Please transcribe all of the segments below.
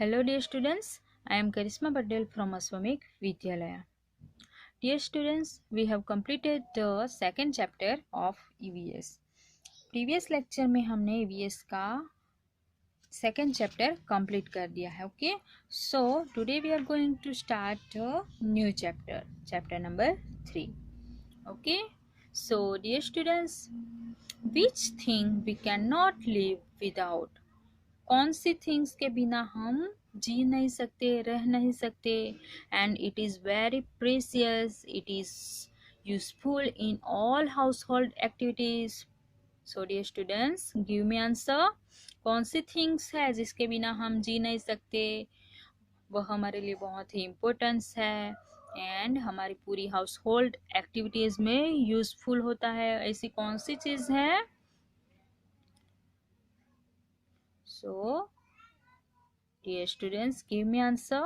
Hello dear students, I am Karisma Patel from Aswamik Vidyalaya. Dear students, we have completed the second chapter of EVS. Previous lecture में हमने EVS का second chapter complete कर दिया है. Okay, so today we are going to start a new chapter, chapter number 3. Okay, so dear students, which thing we cannot live without? कौन सी things के बिना हम जी नहीं सकते, रह नहीं सकते, and it is very precious, it is useful in all house hold activities. So dear students, give me answer. कौन सी थिंग्स है जिसके बिना हम जी नहीं सकते, वह हमारे लिए बहुत ही इम्पोर्टेंस है एंड हमारी पूरी हाउस होल्ड एक्टिविटीज में यूजफुल होता है. ऐसी कौन सी चीज़ है? So dear students, give me answer.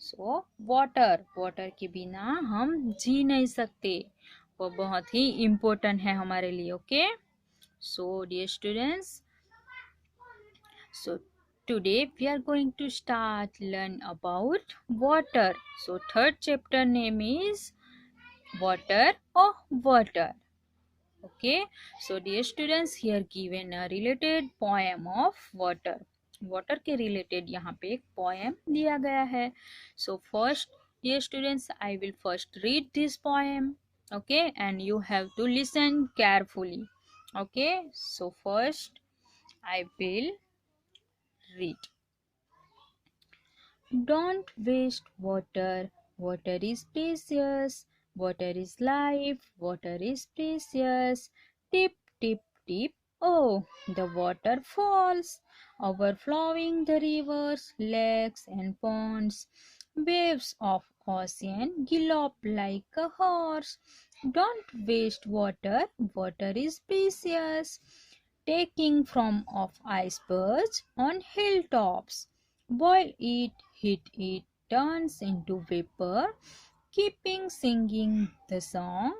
So water, water के बिना हम जी नहीं सकते, वो बहुत ही इम्पोर्टेंट है हमारे लिए. Okay, so dear students, so today we are going to start learn about water. So third chapter name is water और water. Okay, so dear students, here given a related poem of water. Water के related यहाँ पे एक poem दिया गया है. So first dear students, I will first read this poem. Okay, and you have to listen carefully. Okay, so first I will read. Don't waste water. Water is precious. Water is life. Water is precious. Tip, tip, tip. Oh, the water falls, overflowing the rivers, lakes, and ponds. Waves of ocean gallop like a horse. Don't waste water. Water is precious. Taking from of icebergs on hilltops. Boil it, heat it, turns into vapor, keeping singing the song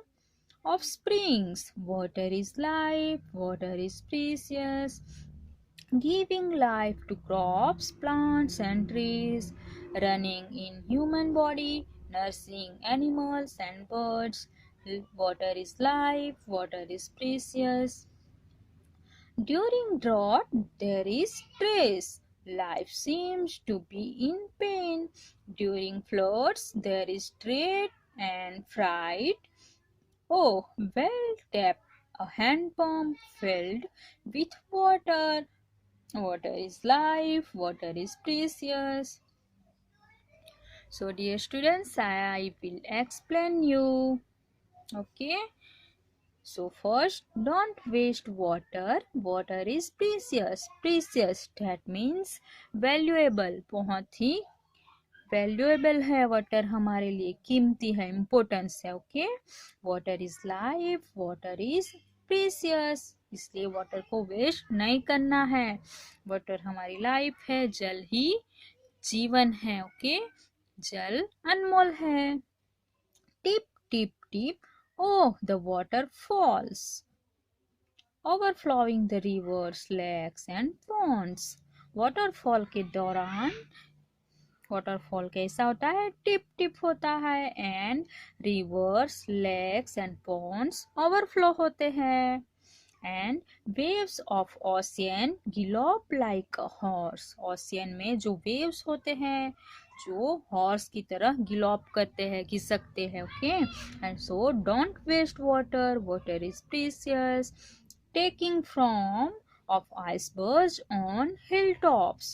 of springs. Water is life, water is precious, giving life to crops, plants and trees, running in human body, nursing animals and birds. Water is life, water is precious. During drought, there is stress. Life seems to be in pain. During floods, there is dread and fright. Oh, well tap a hand pump filled with water. Water is life, water is precious. So, dear students, I will explain you. Okay. So first, don't waste water. Water is precious. Precious, that means valuable. बहुत ही valuable है water हमारे लिए, कीमती है, importance है. Okay, water is life. Water is precious. इसलिए water को waste नहीं करना है. water हमारी life है, जल ही जीवन है. Okay, जल अनमोल है. Tip, tip, tip. Oh, the water falls, overflowing the rivers, lakes and ponds. Waterfall के दौरान वाटरफॉल कैसा होता है? टिप टिप होता है. And rivers, lakes and ponds overflow होते हैं. And waves of ocean gallop like a horse. Ocean में जो वेव्स होते हैं, जो हॉर्स की तरह गिलोप करते हैं, घिसकते हैं. Okay, and so don't waste water. Water is precious. Taking from of icebergs on hilltops.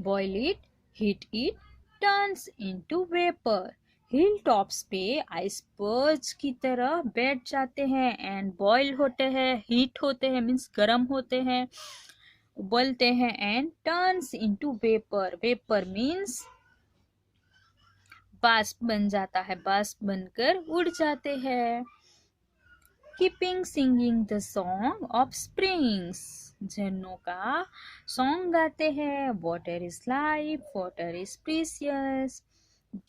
Boil it, heat it, turns into vapor. Hilltops पे icebergs की तरह बैठ जाते हैं एंड बॉयल होते हैं, हीट होते हैं, मीन्स गर्म होते हैं, उबलते हैं and turns into vapour. Vapour means बाष्प बन जाता है, बाष्प बनकर उड़ जाते हैं. Keeping singing the song of springs. झरनों का सॉन्ग गाते हैं. Water is life, water is precious,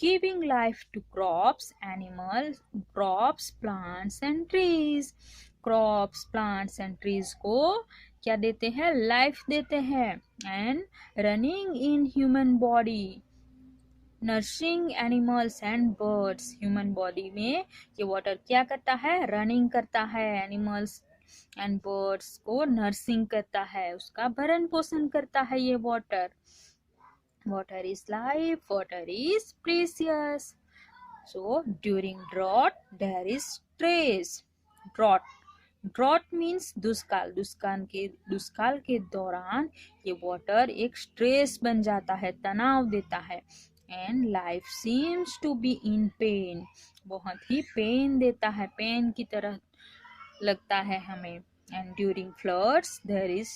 giving life to crops, animals, crops, plants and trees. Crops, plants and trees को क्या देते हैं? लाइफ देते हैं. and running in human body, nursing animals and birds. Human body में ये water क्या करता है, रनिंग करता है, एनिमल्स एंड बर्ड्स को नर्सिंग करता है, उसका भरण पोषण करता है ये water. Water is life, water is precious. So during drought there is stress. Drought, drought means दुष्काल। दुष्काल के दौरान ये वाटर एक स्ट्रेस बन जाता है, तनाव देता है। And life seems to be in pain, बहुत ही पेन देता है, पेन की तरह लगता है हमें। And during floods there is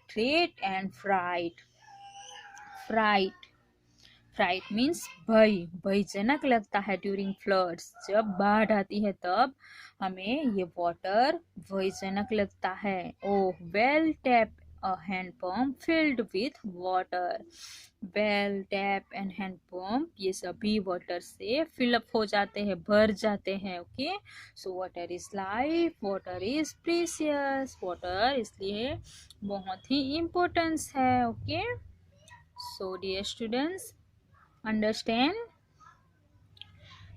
threat and fright. Fright, fright means भय, भयजनक लगता है। ड्यूरिंग फ्लड्स, जब बाढ़ आती है तब हमें ये वाटर भयजनक लगता है। Oh, well tap a hand pump filled with water. Well tap and hand pump ये सभी वाटर से फिलअप हो जाते हैं, भर जाते हैं। Okay, so water is life, water is precious. Water इसलिए बहुत ही इम्पोर्टेंस है। Okay, so dear students, understand?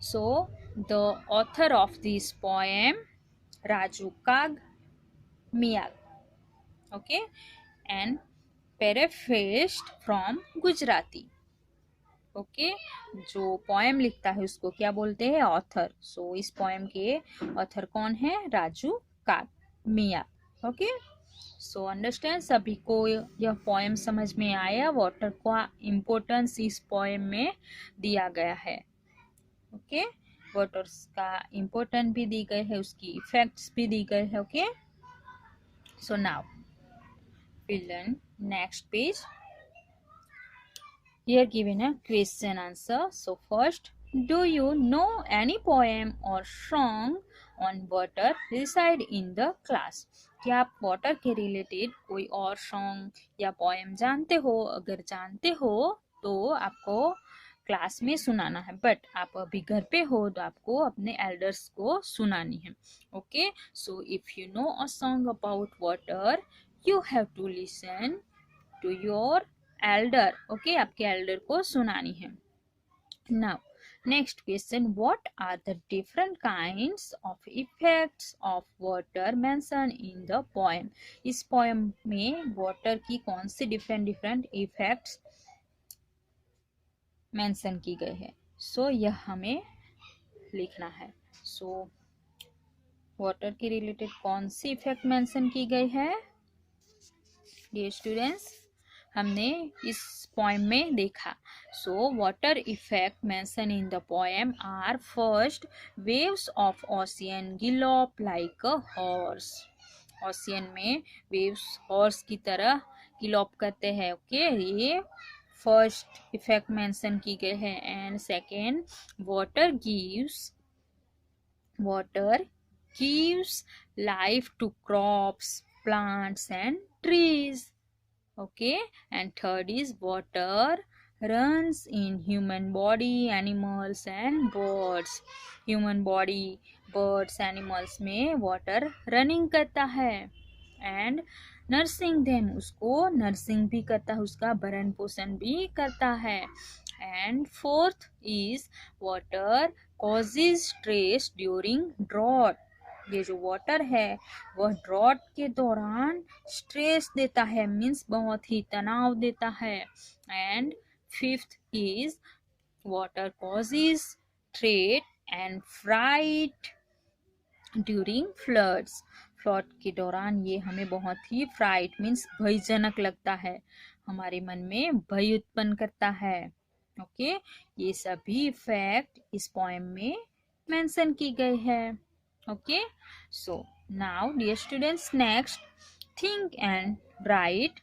So the author of this poem Raju Kag Miyal, okay, and paraphrased from Gujarati. Okay, जो पोएम लिखता है उसको क्या बोलते हैं, ऑथर। सो इस पोएम के ऑथर कौन है, राजू काग मिया। ओके, सो अंडरस्टैंड, सभी को यह पोएम समझ में आया। वाटर का इम्पोर्टेंस इस पोएम में दिया गया है। ओके, वाटर का इम्पोर्टेंट भी दी गए है, उसकी इफेक्ट्स भी दी गए है। Okay, so now we'll learn next page. Here given a question answer. So first, do you know any poem or song on water recite in the class? क्या आप वाटर के रिलेटेड कोई और सॉन्ग या poem जानते हो? अगर जानते हो तो आपको क्लास में सुनाना है, बट आप अभी घर पे हो तो आपको अपने एल्डर्स को सुनानी है। Okay, so if you know a song about water, you have to listen to your elder. Okay, आपके एल्डर को सुनानी है। Now next question, what are the different kinds of effects of water mention in the poem? इस poem में water की कौन सी different different effects mention की गई है? सो यह हमें लिखना है। सो वाटर के रिलेटेड कौन सी इफेक्ट मेंशन की गई है? डियर स्टूडेंट्स, हमने इस पोएम में देखा। So water effect mention in the poem are first, waves of ocean gallop like a horse. Ocean में वेव्स हॉर्स की तरह गिलोप करते हैं। ओके, ये फर्स्ट इफेक्ट मेंशन की गई है। And second, water gives life to crops, plants and trees. Okay, and third is water runs in human body, animals and birds. Human body, birds, animals में water running करता है। and nursing them, उसको nursing भी करता है, उसका भरण पोषण भी करता है। and fourth is water causes stress during drought. ये जो वाटर है वह ड्रॉट के दौरान स्ट्रेस देता है, मीन्स बहुत ही तनाव देता है। And fifth is water causes threat and fright during floods. Flood के दौरान ये हमें बहुत ही फ्राइट मीन्स भयजनक लगता है, हमारे मन में भय उत्पन्न करता है। ओके, ये सभी इफेक्ट इस पोएम में मेंशन की गई है। Okay, so now dear students, next think and write.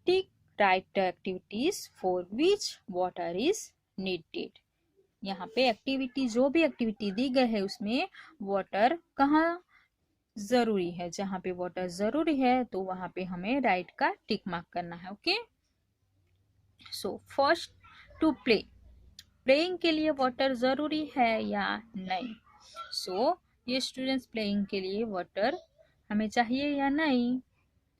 Tick write the activities for which water is needed. यहाँ पे एक्टिविटी, जो भी एक्टिविटी दी गई है उसमें वाटर कहाँ जरूरी है, जहाँ पे वाटर जरूरी है तो वहां पे हमें राइट का टिक मार्क करना है। Okay, so first, to play, playing के लिए वाटर जरूरी है या नहीं? सो ये स्टूडेंट्स, प्लेइंग के लिए वाटर हमें चाहिए या नहीं?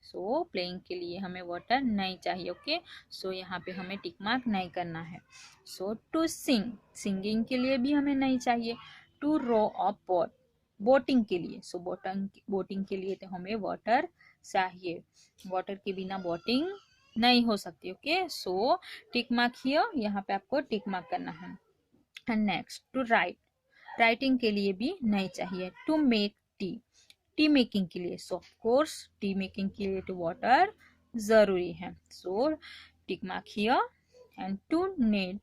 सो प्लेइंग के लिए हमें वाटर नहीं चाहिए। ओके, सो यहाँ पे हमें टिक मार्क नहीं करना है। सो टू सिंग, सिंगिंग के लिए भी हमें नहीं चाहिए। To row a boat, boating के लिए, सो बोटिंग के लिए तो हमें वाटर चाहिए। वाटर के बिना बोटिंग नहीं हो सकती। Okay, so tick mark here, यहाँ पे आपको टिक मार्क करना है। And next to write, writing के लिए भी नहीं चाहिए। To make tea, tea making के लिए, so of course tea making के लिए तो वाटर जरूरी है। So tick mark here. And to knead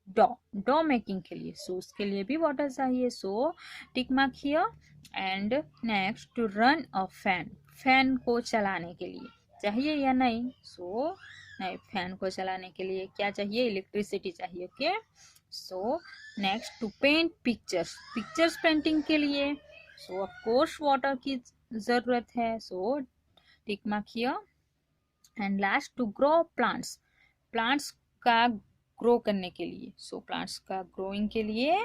dough, dough making के लिए, सो उसके लिए भी वाटर चाहिए। So tick mark here. And next to run a fan, fan को चलाने के लिए चाहिए या नहीं? सो नहीं, फैन को चलाने के लिए क्या चाहिए? इलेक्ट्रिसिटी चाहिए। Okay, so next to paint pictures, pictures painting के लिए सो ऑफ कोर्स वाटर की जरूरत है। So tick mark here. And last to grow plants, plants का ग्रो करने के लिए, सो प्लांट्स का ग्रोइंग के लिए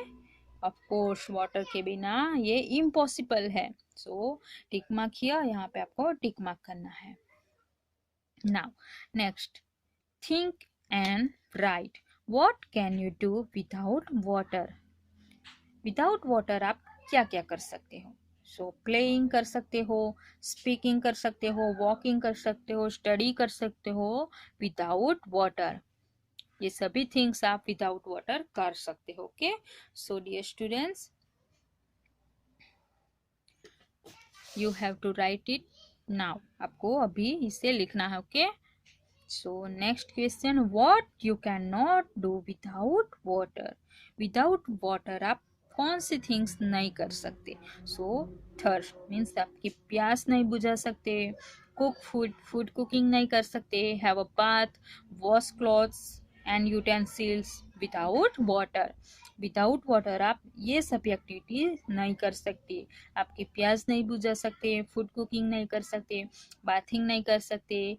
ऑफ कोर्स वाटर के बिना ये इम्पॉसिबल है। सो टिक मार्क हियर, यहाँ पे आपको टिक मार्क करना है। Now next, think and right, what can you do without water? Without water आप क्या क्या कर सकते हो? सो प्लेइंग कर सकते हो, स्पीकिंग कर सकते हो, वॉकिंग कर सकते हो, स्टडी कर सकते हो विदाउट वाटर। ये सभी थिंग्स आप विदाउट वाटर कर सकते हो। Okay, so dear students, you have to write it now, आपको अभी इसे लिखना है। Okay, so next question, what you can not do without water? Without water आप कौन सी थिंग्स नहीं कर सकते? सो थर्स्ट मीन्स आपकी प्यास नहीं बुझा सकते, कुक फूड, फूड कुकिंग नहीं कर सकते, have a bath, wash clothes and utensils without water. Without water आप ये सभी एक्टिविटी नहीं कर सकते। आपकी प्यास नहीं बुझा सकते, फूड कुकिंग नहीं कर सकते, बाथिंग नहीं कर सकते,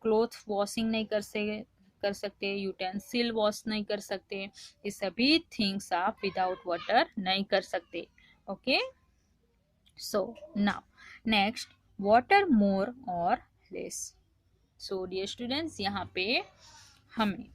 क्लोथ वॉशिंग नहीं कर सकते, यूटेंसिल वॉश नहीं कर सकते। ये सभी थिंग्स आप विदाउट वाटर नहीं कर सकते। Okay, so now next, water more और लेस। सो डियर स्टूडेंट्स, यहाँ पे हमें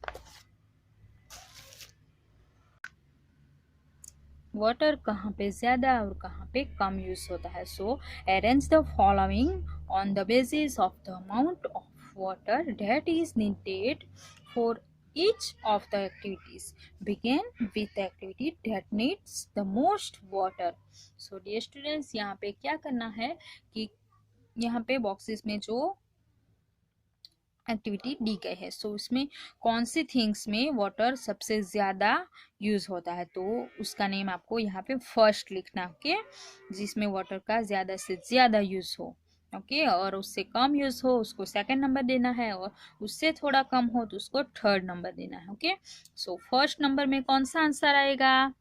वाटर कहाँ पे ज़्यादा और कहाँ पे कम यूज होता है। सो arrange the following on the basis of the amount of water that is needed for each of the activities. Begin with the activity that needs the most water. So dear students, यहाँ पे क्या करना है कि यहाँ पे boxes में जो एक्टिविटी दी गई है, सो उसमें कौन सी थिंग्स में वाटर सबसे ज़्यादा यूज़ होता है, तो उसका नेम आपको यहाँ पे फर्स्ट लिखना। ओके, जिसमें वाटर का ज़्यादा से ज़्यादा यूज़ हो। ओके, और उससे कम यूज़ हो उसको सेकंड नंबर देना है, और उससे थोड़ा कम हो तो उसको थर्ड नंबर देना है। ओके, सो फर्स्ट नंबर में कौन सा आंसर आएगा?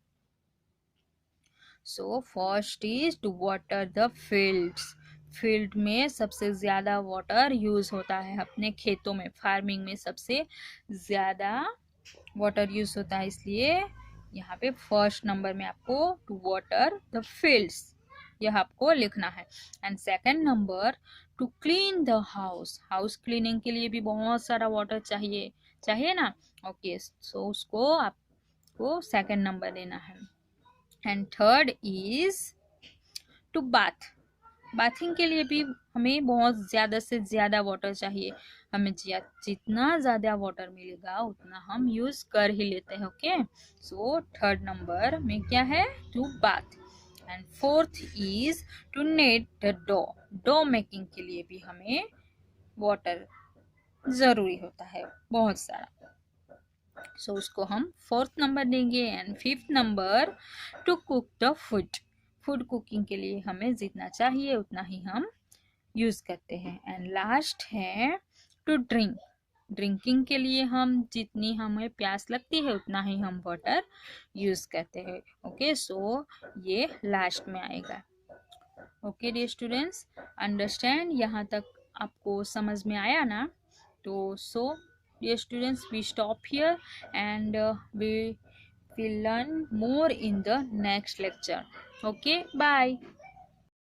So first is to water the fields, field में सबसे ज़्यादा वाटर यूज़ होता है, अपने खेतों में, फार्मिंग में सबसे ज़्यादा वाटर यूज़ होता है, इसलिए यहाँ पे फर्स्ट नंबर में आपको टू वाटर द फील्ड्स यह आपको लिखना है। And second number, to clean the house, house cleaning के लिए भी बहुत सारा वाटर चाहिए, चाहिए ना? ओके, सो उसको आपको सेकंड नंबर देना है। And third is to bath, bathing के लिए भी हमें बहुत ज़्यादा से ज़्यादा वाटर चाहिए, हमें जितना ज़्यादा वाटर मिलेगा उतना हम यूज़ कर ही लेते हैं। ओके, सो थर्ड नंबर में क्या है? To bath. And fourth is to knead the dough, dough making के लिए भी हमें वाटर ज़रूरी होता है बहुत सारा, सो उसको हम फोर्थ नंबर देंगे। And fifth number, to cook the food, food cooking के लिए हमें जितना चाहिए उतना ही हम यूज करते हैं। एंड लास्ट है टू ड्रिंक, ड्रिंकिंग के लिए हम जितनी हमें प्यास लगती है उतना ही हम वाटर यूज करते हैं। ओके, सो ये लास्ट में आएगा। ओके डियर स्टूडेंट्स, अंडरस्टैंड, यहाँ तक आपको समझ में आया ना? तो सो dear students, we stop here and we will learn more in the next lecture. Okay, bye.